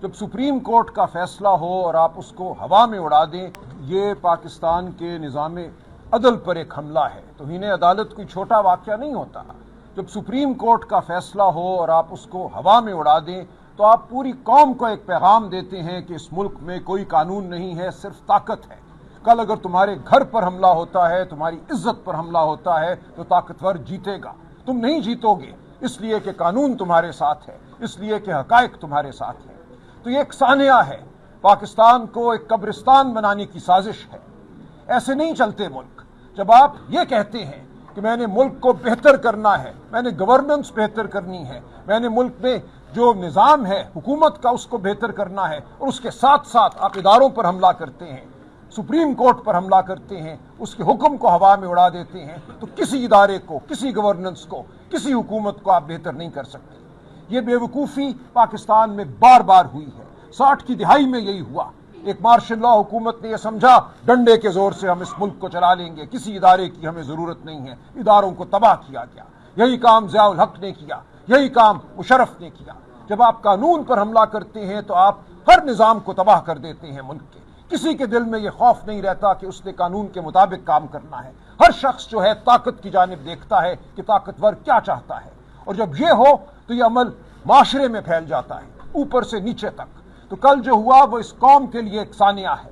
جب supreme court کا فیصلہ ہو اور آپ اس کو ہوا میں اڑا دیں، یہ پاکستان کے نظام عدل پر ایک حملہ ہے۔ توہین عدالت کوئی چھوٹا واقعہ نہیں ہوتا۔ جب سپریم کورٹ کا فیصلہ ہو اور آپ اس کو ہوا میں اڑا دیں تو آپ پوری قوم کو ایک پیغام دیتے ہیں کہ اس ملک میں کوئی قانون نہیں ہے، صرف طاقت ہے۔ کل اگر تمہارے گھر پر حملہ ہوتا ہے، تمہاری عزت پر حملہ ہوتا ہے تو طاقتور جیتے گا، تم نہیں جیتو گے، اس لیے کہ قانون تمہارے ساتھ ہے، اس لیے کہ حقائق تمہارے ساتھ ہے۔ تو یہ ایک سانحہ ہے، پاکستان کو ایک قبرستان بنانے کی سازش ہے۔ ایسے نہیں چلتے ملک۔ جب آپ یہ کہتے ہیں کہ میں نے ملک کو بہتر کرنا ہے، میں نے گورننس بہتر کرنی ہے، میں نے ملک میں جو نظام ہے حکومت کا اس کو بہتر کرنا ہے، اور اس کے ساتھ ساتھ آپ اداروں پر حملہ کرتے ہیں، سپریم کورٹ پر حملہ کرتے ہیں، اس کے حکم کو ہوا میں اڑا دیتے ہیں، تو کسی ادارے کو، کسی گورننس کو، کسی حکومت کو آپ بہتر نہیں کر سکتے۔ یہ بے وقوفی پاکستان میں بار بار ہوئی ہے۔ 60 کی دہائی میں یہی ہوا۔ ایک مارشل لا حکومت نے یہ سمجھا ڈنڈے کے زور سے ہم اس ملک کو چلا لیں گے، کسی ادارے کی ہمیں ضرورت نہیں ہے، اداروں کو تباہ کیا گیا۔ یہی کام ضیاء الحق نے کیا، یہی کام مشرف نے کیا۔ جب آپ قانون پر حملہ کرتے ہیں تو آپ ہر نظام کو تباہ کر دیتے ہیں ملک کے۔ کسی کے دل میں یہ خوف نہیں رہتا کہ اس نے قانون کے مطابق کام کرنا ہے۔ ہر شخص جو ہے طاقت کی جانب دیکھتا ہے کہ طاقتور کیا چاہتا ہے، اور جب یہ ہو تو یہ عمل معاشرے میں پھیل جاتا ہے، اوپر سے نیچے تک۔ تو کل جو ہوا وہ اس قوم کے لیے ایک سانحہ ہے۔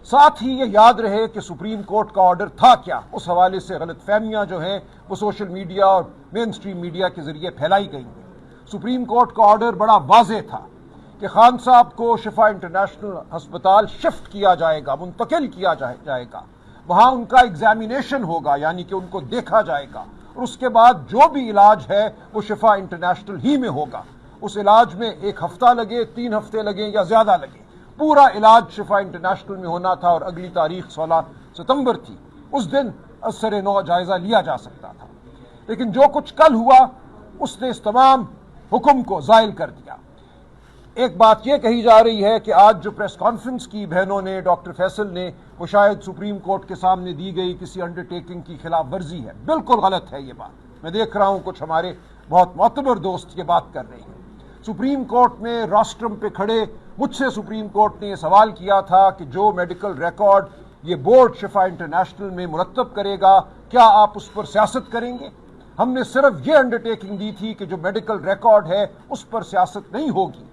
ساتھ ہی یہ یاد رہے کہ سپریم کورٹ کا آرڈر تھا کیا۔ اس حوالے سے غلط فہمیاں جو ہیں وہ سوشل میڈیا اور مین سٹریم میڈیا کے ذریعے پھیلائی گئی ہیں۔ سپریم کورٹ کا آرڈر بڑا واضح تھا کہ خان صاحب کو شفا انٹرنیشنل ہسپتال شفٹ کیا جائے گا، منتقل کیا جائے گا، وہاں ان کا ایگزامینیشن ہوگا، یعنی کہ ان کو دیکھا جائے گا، اور اس کے بعد جو بھی علاج ہے وہ شفا انٹرنیشنل ہی میں ہوگا۔ اس علاج میں 1 ہفتہ لگے، 3 ہفتے لگیں یا زیادہ لگے، پورا علاج شفا انٹرنیشنل میں ہونا تھا، اور اگلی تاریخ 16 ستمبر تھی۔ اس دن اثر نو جائزہ لیا جا سکتا تھا۔ لیکن جو کچھ کل ہوا اس نے اس تمام حکم کو زائل کر دیا۔ ایک بات یہ کہی جا رہی ہے کہ آج جو پریس کانفرنس کی بہنوں نے، ڈاکٹر فیصل نے، وہ شاید سپریم کورٹ کے سامنے دی گئی کسی انڈرٹیکنگ کی خلاف ورزی ہے۔ بالکل غلط ہے یہ بات۔ میں دیکھ رہا ہوں کچھ ہمارے بہت معتبر دوست یہ بات کر رہے ہیں۔ سپریم کورٹ میں راسٹرم پہ کھڑے مجھ سے سپریم کورٹ نے یہ سوال کیا تھا کہ جو میڈیکل ریکارڈ یہ بورڈ شفا انٹرنیشنل میں مرتب کرے گا، کیا آپ اس پر سیاست کریں گے؟ ہم نے صرف یہ انڈرٹیکنگ دی تھی کہ جو میڈیکل ریکارڈ ہے اس پر سیاست نہیں ہوگی۔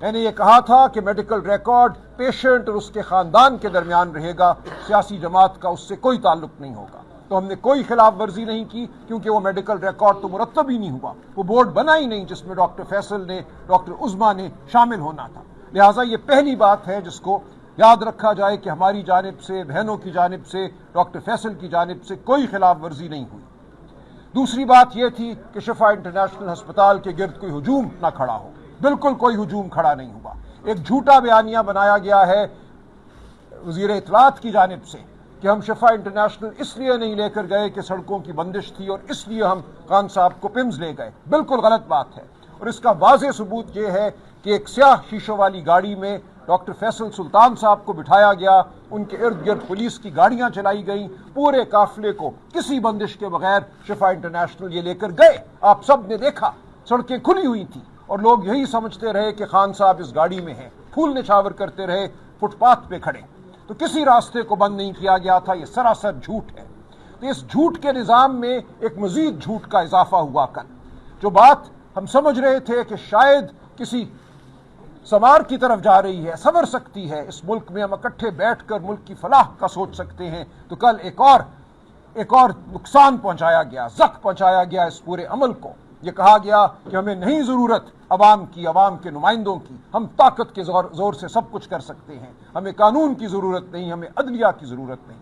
میں نے یہ کہا تھا کہ میڈیکل ریکارڈ پیشنٹ اور اس کے خاندان کے درمیان رہے گا، سیاسی جماعت کا اس سے کوئی تعلق نہیں ہوگا۔ تو ہم نے کوئی خلاف ورزی نہیں کی، کیونکہ وہ میڈیکل ریکارڈ تو مرتب ہی نہیں ہوا، وہ بورڈ بنا ہی نہیں جس میں ڈاکٹر فیصل نے، ڈاکٹر عظمیٰ نے شامل ہونا تھا۔ لہٰذا یہ پہلی بات ہے جس کو یاد رکھا جائے کہ ہماری جانب سے، بہنوں کی جانب سے، ڈاکٹر فیصل کی جانب سے کوئی خلاف ورزی نہیں ہوئی۔ دوسری بات یہ تھی کہ شفا انٹرنیشنل ہسپتال کے گرد کوئی ہجوم نہ کھڑا ہو۔ بالکل کوئی ہجوم کھڑا نہیں ہوا۔ ایک جھوٹا بیانیہ بنایا گیا ہے وزیر اطلاعات کی جانب سے کہ ہم شفا انٹرنیشنل اس لیے نہیں لے کر گئے کہ سڑکوں کی بندش تھی اور اس لیے ہم خان صاحب کو پمز لے گئے۔ بالکل غلط بات ہے، اور اس کا واضح ثبوت یہ ہے کہ ایک سیاہ شیشوں والی گاڑی میں ڈاکٹر فیصل سلطان صاحب کو بٹھایا گیا، ان کے ارد گرد پولیس کی گاڑیاں چلائی گئیں، پورے قافلے کو کسی بندش کے بغیر شفا انٹرنیشنل یہ لے کر گئے۔ آپ سب نے دیکھا، سڑکیں کھلی ہوئی تھیں، اور لوگ یہی سمجھتے رہے کہ خان صاحب اس گاڑی میں ہیں، پھول نچھاور کرتے رہے فٹ پاتھ پہ کھڑے۔ تو کسی راستے کو بند نہیں کیا گیا تھا، یہ سراسر جھوٹ ہے۔ تو اس جھوٹ کے نظام میں ایک مزید جھوٹ کا اضافہ ہوا کل۔ جو بات ہم سمجھ رہے تھے کہ شاید کسی سمار کی طرف جا رہی ہے، سنور سکتی ہے، اس ملک میں ہم اکٹھے بیٹھ کر ملک کی فلاح کا سوچ سکتے ہیں، تو کل ایک اور نقصان پہنچایا گیا، زخم پہنچایا گیا اس پورے عمل کو۔ یہ کہا گیا کہ ہمیں نہیں ضرورت عوام کی، عوام کے نمائندوں کی، ہم طاقت کے زور سے سب کچھ کر سکتے ہیں، ہمیں قانون کی ضرورت نہیں، ہمیں عدلیہ کی ضرورت نہیں۔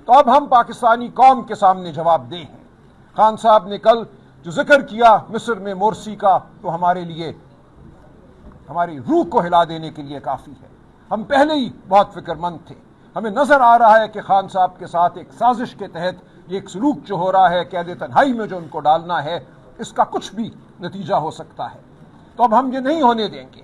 تو اب ہم پاکستانی قوم کے سامنے جواب دہ ہیں۔ خان صاحب نے کل جو ذکر کیا مصر میں مورسی کا، تو ہمارے لیے، ہماری روح کو ہلا دینے کے لیے کافی ہے۔ ہم پہلے ہی بہت فکر مند تھے۔ ہمیں نظر آ رہا ہے کہ خان صاحب کے ساتھ ایک سازش کے تحت یہ ایک سلوک جو ہو رہا ہے، قید تنہائی میں جو ان کو ڈالنا ہے، اس کا کچھ بھی نتیجہ ہو سکتا ہے۔ تو اب ہم یہ نہیں ہونے دیں گے۔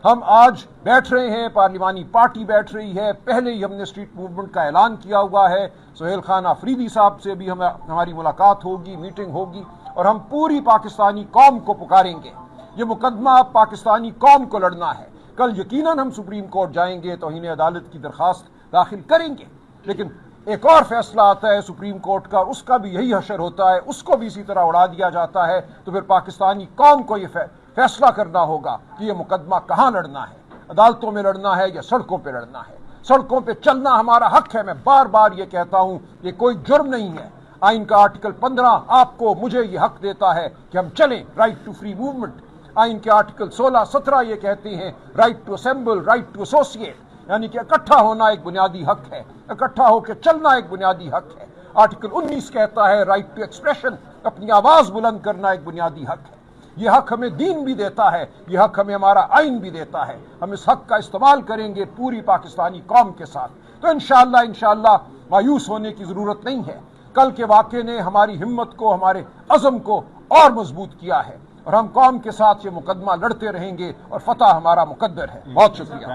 ہم آج بیٹھ رہے ہیں، پارلیمانی پارٹی بیٹھ رہی ہے، پہلے ہی ہم نے اسٹریٹ موومنٹ کا اعلان کیا ہوا ہے، سہیل خان آفریدی صاحب سے بھی ہماری ملاقات ہوگی، میٹنگ ہوگی، اور ہم پوری پاکستانی قوم کو پکاریں گے۔ یہ مقدمہ اب پاکستانی قوم کو لڑنا ہے۔ کل یقیناً ہم سپریم کورٹ جائیں گے، توہین عدالت کی درخواست داخل کریں گے، لیکن ایک اور فیصلہ آتا ہے سپریم کورٹ کا، اس کا بھی یہی حشر ہوتا ہے، اس کو بھی اسی طرح اڑا دیا جاتا ہے، تو پھر پاکستانی قوم کو یہ فیصلہ کرنا ہوگا کہ یہ مقدمہ کہاں لڑنا ہے، عدالتوں میں لڑنا ہے یا سڑکوں پہ لڑنا ہے۔ سڑکوں پہ چلنا ہمارا حق ہے، میں بار بار یہ کہتا ہوں، یہ کوئی جرم نہیں ہے۔ آئین کا آرٹیکل 15 آپ کو مجھے یہ حق دیتا ہے کہ ہم چلیں، رائٹ ٹو فری موومنٹ۔ آئین کے آرٹیکل 16 17 یہ کہتے ہیں right to assemble, right to associate, یعنی کہ اکٹھا ہونا ایک بنیادی حق ہے، اکٹھا ہو کے چلنا ایک بنیادی حق ہے۔ آرٹیکل 19 کہتا ہے رائٹ ٹو ایکسپریشن، اپنی آواز بلند کرنا ایک بنیادی حق ہے۔ یہ حق ہمیں دین بھی دیتا ہے، یہ حق ہمیں ہمارا آئین بھی دیتا ہے۔ ہم اس حق کا استعمال کریں گے پوری پاکستانی قوم کے ساتھ، تو انشاءاللہ مایوس ہونے کی ضرورت نہیں ہے۔ کل کے واقعے نے ہماری ہمت کو، ہمارے عزم کو اور مضبوط کیا ہے، اور ہم قوم کے ساتھ یہ مقدمہ لڑتے رہیں گے، اور فتح ہمارا مقدر ہے۔ بہت شکریہ۔